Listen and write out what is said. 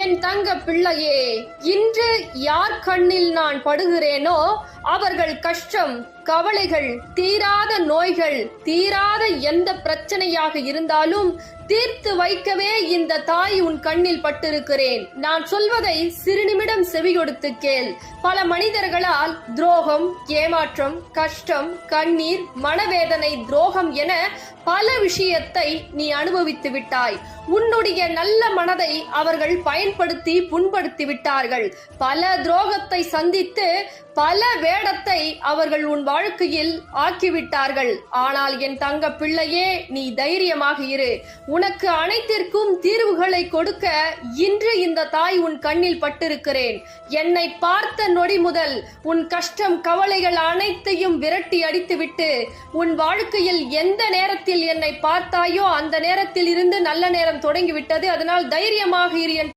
என் தங்க பிள்ளையே, இன்று யார் கண்ணில் நான் படுகிறேனோ அவர்கள் கஷ்டம், கவலைகள், தீராத நோய்கள், தீராத எந்த பிரச்சனையாக இருந்தாலும் தீர்த்து வைக்கவே இந்த தாய் உன் கண்ணில் பட்டிருக்கிறேன். நான் சொல்வதை சிறு நிமிடம் செவி கொடுத்து கேள். பல மனிதர்களால் துரோகம், ஏமாற்றம், கஷ்டம், கண்ணீர், மனவேதனை, துரோகம் என பல விஷயத்தை நீ அனுபவித்து விட்டாய். உன்னுடைய நல்ல மனதை அவர்கள் பயன்படுத்தி புண்படுத்தி விட்டார்கள். பல துரோகத்தை சந்தித்து பல வேடத்தை அவர்கள் உன் வாழ்க்கையில் ஆக்கிவிட்டார்கள். ஆனால் என் தங்க பிள்ளையே, நீ தைரியமாக இரு. உனக்கு அனைத்திற்கும் தீர்வுகளை கொடுக்க இன்று இந்த தாய் உன் கண்ணில் பட்டிருக்கிறேன். என்னை பார்த்த நொடி முதல் உன் கஷ்டம், கவலைகள் அனைத்தையும் விரட்டி அடித்துவிட்டு உன் வாழ்க்கையில் எந்த நேரத்தில் என்னை பார்த்தாயோ அந்த நேரத்தில் இருந்து நல்ல நேரம் தொடங்கிவிட்டது. அதனால் தைரியமாக இரு.